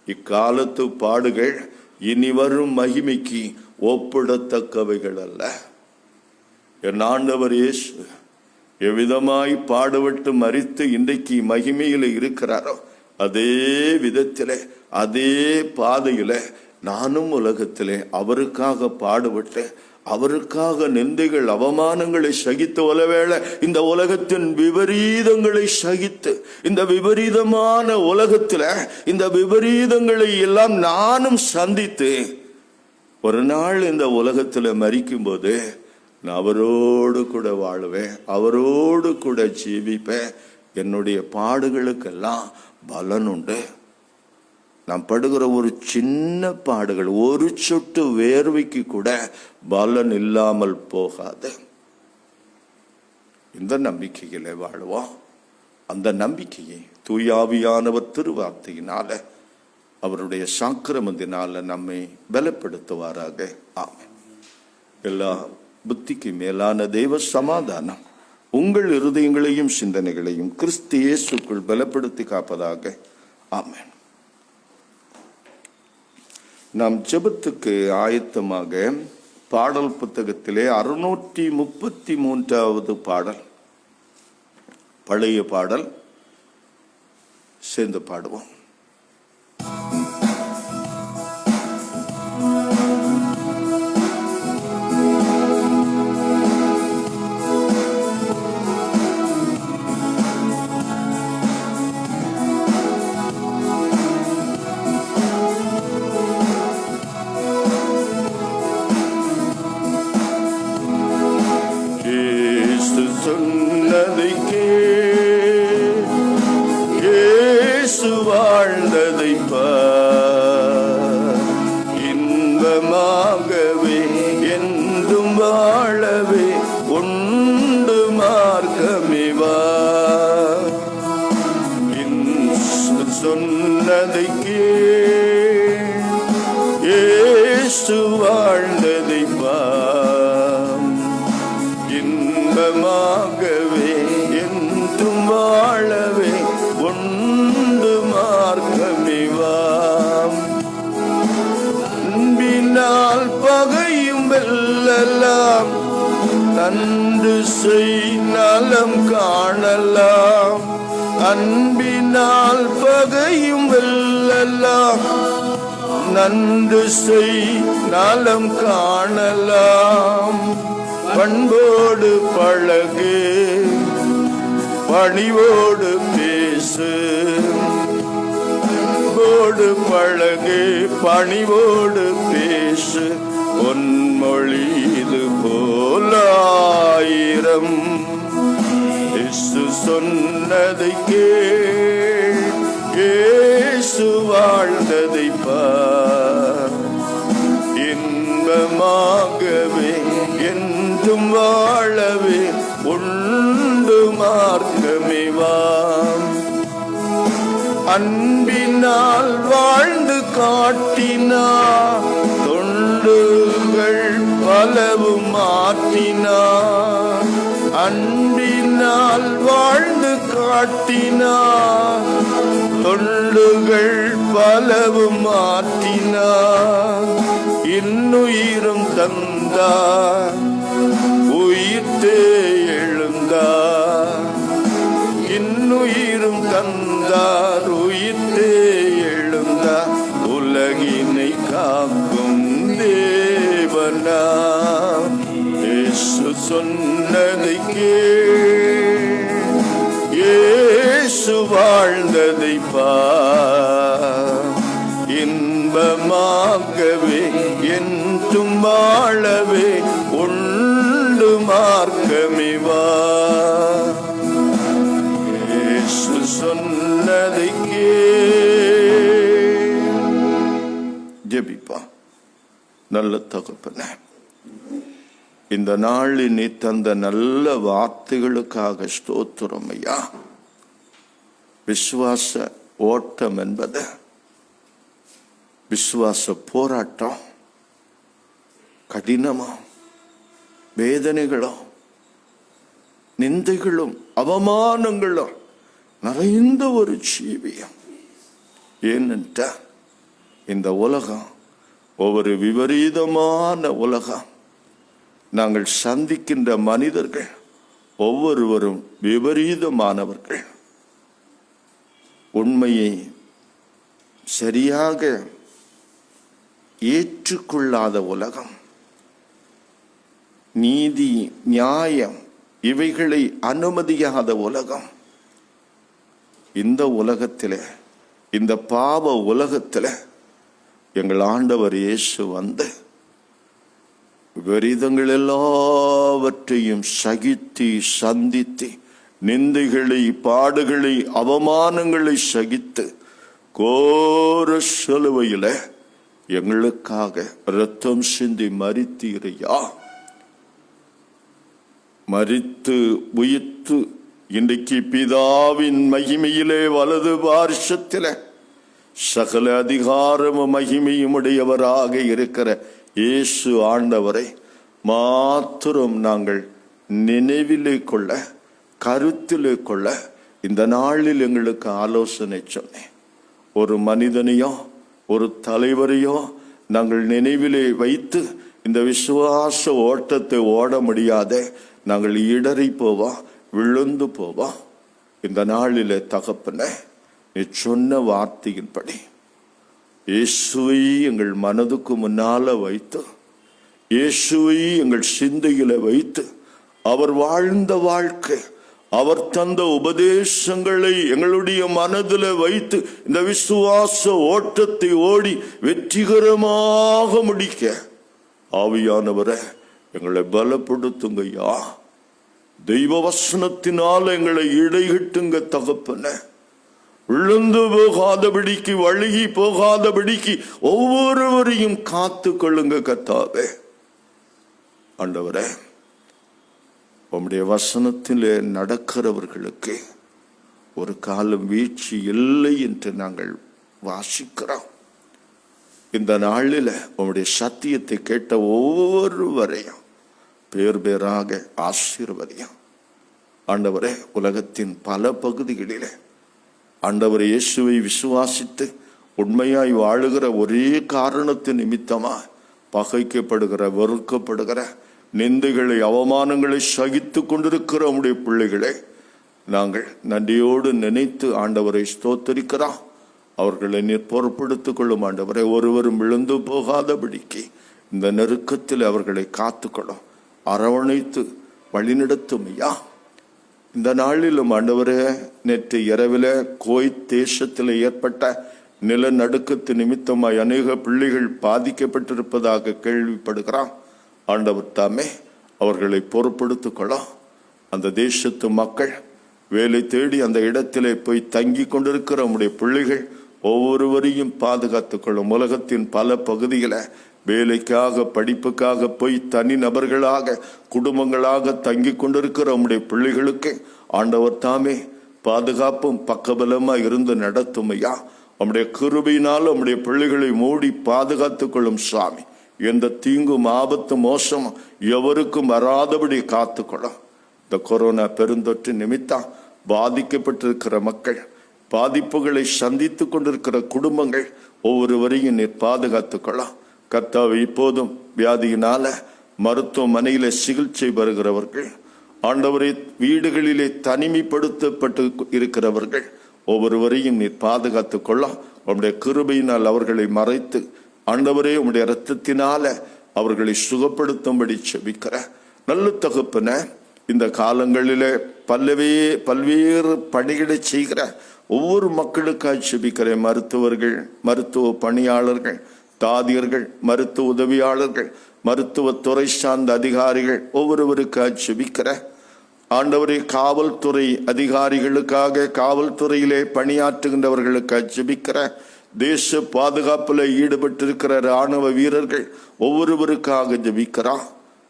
இக்காலத்து பாடுகள் இனி வரும் மகிமைக்கு ஒப்பிடத்தக்கவைகள் அல்ல. என் ஆண்டவர் இயேசு எவ்விதமாய் பாடுபட்டு மரித்து இன்றைக்கு மகிமையில இருக்கிறாரோ, அதே விதத்திலே, அதே பாதையில நானும் உலகத்திலே அவருக்காக பாடுபட்டு, அவருக்காக நிந்தைகள் அவமானங்களை சகித்து, ஒருவேளை இந்த உலகத்தின் விபரீதங்களை சகித்து, இந்த விபரீதமான உலகத்துல இந்த விபரீதங்களை எல்லாம் நானும் சந்தித்து ஒரு நாள் இந்த உலகத்துல மரிக்கும் போது நான் அவரோடு கூட வாழுவேன், அவரோடு கூட ஜீவிப்பேன். என்னுடைய பாடுகளுக்கெல்லாம் பலன் உண்டு. நாம் படுகிற ஒரு சின்ன பாடுகள், ஒரு சொட்டு வேர்வைக்கு கூட பலன் இல்லாமல் போகாது. இந்த நம்பிக்கையில வாழ்வோம். அந்த நம்பிக்கையை தூயாவியானவர் திருவார்த்தையினால, அவருடைய சாக்கிரமத்தினால நம்மை பலப்படுத்துவாராக. ஆமென். எல்லா புத்திக்கு மேலான தெய்வ சமாதானம் உங்கள் இருதயங்களையும் சிந்தனைகளையும் கிறிஸ்து இயேசுக்குள் பலப்படுத்தி காப்பதாக. ஆமென். நாம் ஜெபத்துக்கு ஆயத்தமாக பாடல் புத்தகத்திலே 633வது பாடல், பழைய பாடல், சேர்ந்து பாடுவோம். சொன்னதை கேசுவா இயேசு வாழ்ந்ததை இன்பமாகவே என்றும் வாழவே உண்டு மார்க்கமிவாம். அன்பினால் பகையும் வெல்லலாம், நன்று செய் நலம் காணலாம். அன்பினால் பகையும் வெல்லலாம், நன்று செய் நலம் காணலாம். பண்போடு பழகு, பணிவோடு பேசு. பண்போடு பழகு, பணிவோடு பேசு. பொன்மொழி இது போலாயிரம். இயேசு சொன்னதை கேள், இயேசு வாழ்ந்ததை பார். இன்பமாகவே என்றும் வாழவே உண்டு மார்க்கமிவாம். அன்பினால் வாழ்ந்து காட்டினார், தொண்டுகள் பலவும் மாற்றினார். அன்பினால் வாழ்ந்து காட்டினார், தொண்டுகள் பலவும் மாற்றினார். இன்னுயிரும் தந்தார், உயிர்த்தே எழுந்தார். இன்னுயிரும் தந்தார், உயிர்த்தே எழுந்தார். உலகினை காக்கும் தேவனா, இயேசு சொன்னதை கேள், இயேசு வாழ்ந்ததை பார். இன்பமாகவே என்றும் வாழவே உண்டு மார்க்கமிவா. இயேசு சொன்னதை கேள். ஜெபிப்பா. நல்ல தகப்பனே, இந்த நாளில் நீ தந்த நல்ல வார்த்தைகளுக்காக ஸ்தோத்திரம் ஐயா. விசுவாச ஓட்டம் என்பது விசுவாச போராட்டம் கடினமா, வேதனைகளும் நிந்தைகளும் அவமானங்களும் நிறைந்த ஒரு ஜீவியம். ஏனென்ற இந்த உலகம் ஒவ்வொரு விபரீதமான உலகம். நாங்கள் சந்திக்கின்ற மனிதர்கள் ஒவ்வொருவரும் விபரீதமானவர்கள். உண்மையை சரியாக ஏற்றுக்கொள்ளாத உலகம். நீதி நியாயம் இவைகளை அனுமதியாத உலகம். இந்த உலகத்தில், இந்த பாவ உலகத்தில் எங்கள் ஆண்டவர் இயேசு வந்து விபரீதங்கள் எல்லாவற்றையும் சகித்து சந்தித்து, நிந்தைகளை பாடுகளை அவமானங்களை சகித்து கோர சிலுவையில் எங்களுக்காக இரத்தம் சிந்தி மரித்தீரையா. மரித்து உயிர்த்து இன்றைக்கு பிதாவின் மகிமையிலே வலது பார்சத்தில் சகல அதிகாரமும் மகிமையும் உடையவராக இருக்கிற இயேசு ஆண்டவரை மாத்திரம் நாங்கள் நினைவிலே கொள்ள, கருத்திலே கொள்ள இந்த நாளில் எங்களுக்கு ஆலோசனை சொன்னேன். ஒரு மனிதனையோ ஒரு தலைவரையோ நாங்கள் நினைவிலே வைத்து இந்த விசுவாச ஓட்டத்தை ஓட முடியாத நாங்கள் இடறி போவோம், விழுந்து போவோம். இந்த நாளிலே தகப்பனே, நீ சொன்ன வார்த்தையின்படி இயேசுவை எங்கள் மனதுக்கு முன்னால வைத்து, இயேசுவை எங்கள் சிந்தையில வைத்து, அவர் வாழ்ந்த வாழ்க்கை, அவர் தந்த உபதேசங்களை எங்களுடைய மனதில் வைத்து இந்த விசுவாச ஓட்டத்தை ஓடி வெற்றிகரமாக முடிக்க ஆவியானவரை எங்களை பலப்படுத்துங்கய்யா. தெய்வ வசனத்தினால் எங்களை இடைகிட்டுங்க தகப்பன. விழுந்து போகாதபடிக்கு, வழுகி போகாதபடிக்கு ஒவ்வொருவரையும் காத்து கொள்ளுங்க கர்த்தாவே. ஆண்டவரே, உம்முடைய வசனத்திலே நடக்கிறவர்களுக்கு ஒரு காலம் வீழ்ச்சி இல்லை என்று நாங்கள் வாசிக்கிறோம். இந்த நாளில் உம்முடைய சத்தியத்தை கேட்ட ஒவ்வொருவரையும் பேர் பேராக ஆசீர்வதியும். ஆண்டவரே, உலகத்தின் பல பகுதிகளிலே ஆண்டவர் இயேசுவை விசுவாசித்து உண்மையாய் வாழுகிற ஒரே காரணத்தின் நிமித்தமாக பகைக்கப்படுகிற, வெறுக்கப்படுகிற, நிந்தைகளை, அவமானங்களை சகித்து கொண்டிருக்கிற உம்முடைய பிள்ளைகளை நாங்கள் நன்றியோடு நினைத்து ஆண்டவரை ஸ்தோத்தரிக்கிறோம். அவர்களை நீர் பொறுப்படுத்திக் கொள்ளும் ஆண்டவரை. ஒருவரும் விழுந்து போகாதபடிக்கு இந்த நெருக்கத்தில் அவர்களை காத்துக்கொள்ளும், அரவணைத்து வழிநடத்தும் ஐயா. இந்த நாளிலும் ஆண்டவரே, நேற்று இரவில் கோய்த் தேசத்தில் ஏற்பட்ட நிலநடுக்கத்து நிமித்தமாய் அநேக பிள்ளைகள் பாதிக்கப்பட்டிருப்பதாக கேள்விப்படுகிறான். ஆண்டவர் தாமே அவர்களை பொறுப்படுத்திக் கொள்ளும். அந்த தேசத்து மக்கள் வேலை தேடி அந்த இடத்திலே போய் தங்கி கொண்டிருக்கிற நம்முடைய பிள்ளைகள் ஒவ்வொருவரையும் பாதுகாத்துக் கொள்ளும். உலகத்தின் பல பகுதிகளை வேலைக்காக, படிப்புக்காக போய் தனி நபர்களாக, குடும்பங்களாக தங்கி கொண்டிருக்கிற நம்முடைய பிள்ளைகளுக்கு ஆண்டவர் தாமே பாதுகாப்பும் பக்கபலமா இருந்து நடத்தும் ஐயா. நம்முடைய கிருபையினால் நம்முடைய பிள்ளைகளை மூடி பாதுகாத்துக் கொள்ளும் சுவாமி. எந்த தீங்கும், ஆபத்து, மோசம் எவருக்கும் வராதபடி காத்துக்கொள்ளும். இந்த கொரோனா பெருந்தொற்று நிமித்தம் பாதிக்கப்பட்டிருக்கிற மக்கள், பாதிப்புகளை சந்தித்து கொண்டிருக்கிற குடும்பங்கள் ஒவ்வொருவரையும் நீர் பாதுகாத்துக்கொள்ளும். கர்த்தாவே, இப்போதும் வியாதியினால மருத்துவமனையில சிகிச்சை பெறுகிறவர்கள், ஆண்டவரை வீடுகளிலே தனிமைப்படுத்தப்பட்டு இருக்கிறவர்கள் ஒவ்வொருவரையும் நீர் பாதுகாத்துக் கொள்ளும். உம்முடைய கிருபையினால் அவர்களை மறைத்து ஆண்டவரே உம்முடைய இரத்தத்தினால அவர்களை சுகப்படுத்தும்படி செபிக்கிற நல்ல தகப்பன, இந்த காலங்களிலே பல்வேறு பணிகளை செய்கிற ஒவ்வொரு மக்களுக்காக செபிக்கிறேன். மருத்துவர்கள், மருத்துவ பணியாளர்கள், தாதியர்கள், மருத்துவ உதவியாளர்கள், மருத்துவத்துறை சார்ந்த அதிகாரிகள் ஒவ்வொருவருக்காக செபிக்கிற ஆண்டவரே, காவல்துறை அதிகாரிகளுக்காக, காவல்துறையிலே பணியாற்றுகின்றவர்களுக்காக ஜெபிக்கிற, தேச பாதுகாப்பில் ஈடுபட்டிருக்கிற இராணுவ வீரர்கள் ஒவ்வொருவருக்காக ஜெபிக்கிறான்.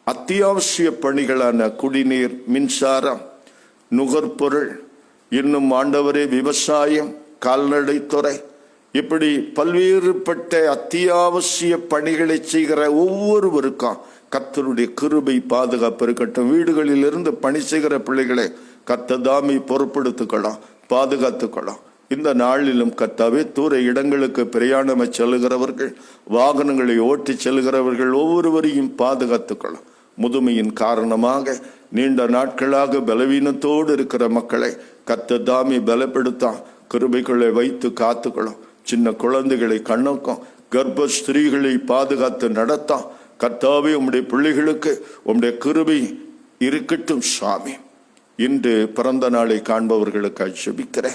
அத்தியாவசிய பணிகளான குடிநீர், மின்சாரம், நுகர்பொருள், இன்னும் ஆண்டவரே விவசாயம், கால்நடைத்துறை, இப்படி பல்வேறுபட்ட அத்தியாவசிய பணிகளை செய்கிற ஒவ்வொருவருக்கும் கர்த்தருடைய கிருபை பாதுகாப்பு இருக்கட்டும். வீடுகளில் இருந்து பணி செய்கிற பிள்ளைகளை கர்த்ததாமி பொறுப்படுத்திக்கலாம், பாதுகாத்துக்கலாம். இந்த நாளிலும் கர்த்தாவே, தூர இடங்களுக்கு பிரயாணம் செல்லுகிறவர்கள், வாகனங்களை ஓட்டி செல்கிறவர்கள் ஒவ்வொருவரையும் பாதுகாத்துக்கலாம். முதுமையின் காரணமாக நீண்ட நாட்களாக பலவீனத்தோடு இருக்கிற மக்களை கர்த்ததாமி பலப்படுத்த கிருபைகளை வைத்து காத்துக்கொள்ளும். சின்ன குழந்தைகளை கண்ணோக்கம், கர்ப்ப ஸ்திரீகளை பாதுகாத்து நடத்த கர்த்தாவே, உம்முடைய பிள்ளைகளுக்கு உம்முடைய கிருபை இருக்கட்டும் சுவாமி. இன்று பிறந்த நாளை காண்பவர்களுக்கு ஜெபிக்கிற,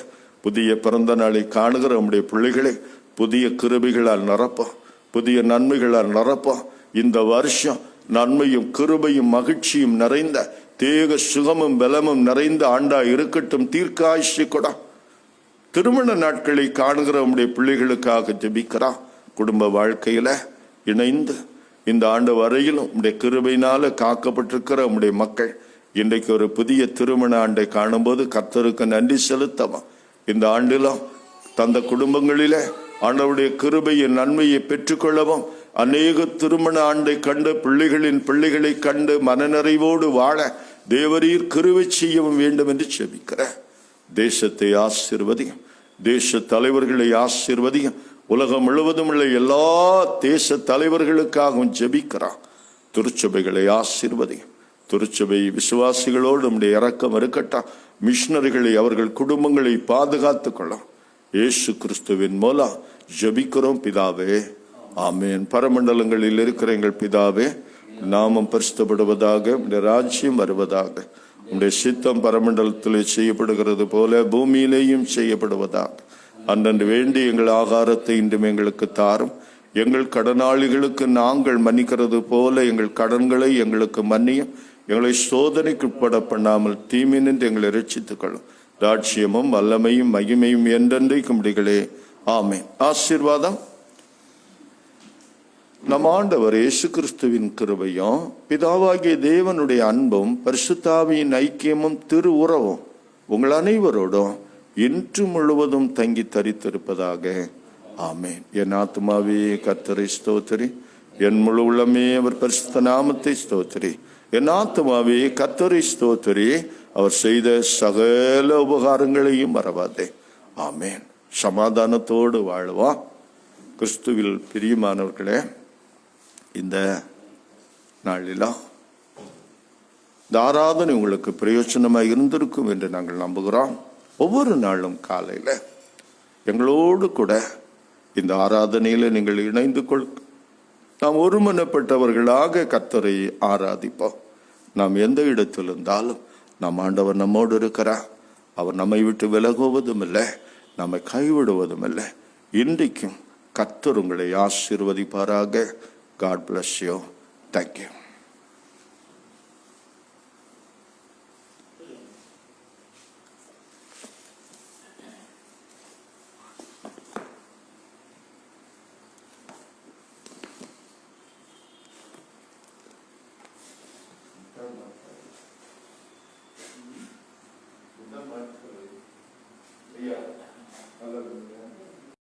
புதிய பிறந்த நாளை காணுகிற உம்முடைய பிள்ளைகளை புதிய கிருபைகளால் நிரப்போம், புதிய நன்மைகளால் நிரப்போம். இந்த வருஷம் நன்மையும் கிருபையும் மகிழ்ச்சியும் நிறைந்த, தேக சுகமும் பலமும் நிறைந்த ஆண்டா இருக்கட்டும். தீர்க்காயுசு கூட திருமண நாட்களை காணுகிற உம்முடைய பிள்ளைகளுக்காக ஜெபிக்கிறா. குடும்ப வாழ்க்கையில இணைந்து இந்த ஆண்டு வரையிலும் உம்முடைய கிருபையினால காக்கப்பட்டிருக்கிற உம்முடைய மக்கள் இன்றைக்கு ஒரு புதிய திருமண ஆண்டை காணும்போது கர்த்தருக்கு நன்றி செலுத்தவும். இந்த ஆண்டிலும் தந்த குடும்பங்களில ஆண்டவருடைய கிருபையின் நன்மையை பெற்றுக்கொள்ளவும், அநேக திருமண ஆண்டை கண்டு பிள்ளைகளின் பிள்ளைகளை கண்டு மனநிறைவோடு வாழ தேவரீர் கிருபை செய்யவும் வேண்டும் என்று செபிக்கிற. தேசத்தை ஆசீர்வதியும், தேச தலைவர்களை ஆசீர்வதியும். உலகம் முழுவதும் உள்ள எல்லா தேச தலைவர்களுக்காகவும் ஜெபிக்கிறான். திருச்சபைகளை ஆசீர்வதியும். திருச்சபை விசுவாசிகளோடு நம்முடைய இரக்கம் இருக்கட்டும். மிஷனரிகளை, அவர்கள் குடும்பங்களை பாதுகாத்துக் கொள்ளும். இயேசு கிறிஸ்துவின் மூலம் ஜெபிக்கிறோம் பிதாவே, ஆமேன். பரமண்டலங்களில் இருக்கிற எங்கள் பிதாவே, நாமம் பரிசுத்தப்படுவதாக, உம்முடைய ராஜ்யம் வருவதாக, உம்முடைய சித்தம் பரமண்டலத்திலே செய்யப்படுகிறது போல பூமியிலேயும் செய்யப்படுவதாக. அன்றன்று வேண்டி எங்கள் ஆகாரத்தை இன்றும் எங்களுக்கு தாரும். எங்கள் கடனாளிகளுக்கு நாங்கள் மன்னிக்கிறது போல எங்கள் கடன்களை எங்களுக்கு மன்னியும். எங்களை சோதனைக்கு உட்பட பண்ணாமல் தீமையினின்று எங்களை ரட்சித்துக் கொள்ளும். ராட்சியமும் வல்லமையும் மகிமையும் என்றென்றைக்கும் முடிகளே, ஆமென். ஆசீர்வாதம். நம் ஆண்டவர் இயேசு கிறிஸ்துவின் கிருபையும் பிதாவாகிய தேவனுடைய அன்பும் பரிசுத்தாவியின் ஐக்கியமும் திரு உறவும் உங்கள் அனைவரோடும் இன்று முழுவதும் தங்கி தரித்திருப்பதாக. ஆமென். என் ஆத்துமாவே கர்த்தரை ஸ்தோத்திரி, என் முழு உள்ளமே அவர் பரிசுத்த நாமத்தை ஸ்தோத்திரி. என் ஆத்துமாவே கர்த்தரை ஸ்தோத்திரி, அவர் செய்த சகல உபகாரங்களையும் மறவாதே. ஆமென். சமாதானத்தோடு வாழ்வா. கிறிஸ்துவில் பிரியமானவர்களே, இந்த நாளிலா இந்த ஆராதனை உங்களுக்கு பிரயோஜனமாக இருந்திருக்கும் என்று நாங்கள் நம்புகிறோம். ஒவ்வொரு நாளும் காலையில் எங்களோடு கூட இந்த ஆராதனையில் நீங்கள் இணைந்து கொள். நாம் ஒருமனப்பட்டவர்களாக கர்த்தரை ஆராதிப்போம். நாம் எந்த இடத்தில் இருந்தாலும் நம் ஆண்டவர் நம்மோடு இருக்கிறார். அவர் நம்மை விட்டு விலகுவதும் இல்லை, நம்மை கைவிடுவதும் இல்லை. இன்றைக்கும் கர்த்தர் உங்களை ஆசீர்வதிப்பாராக. God bless you. Thank you.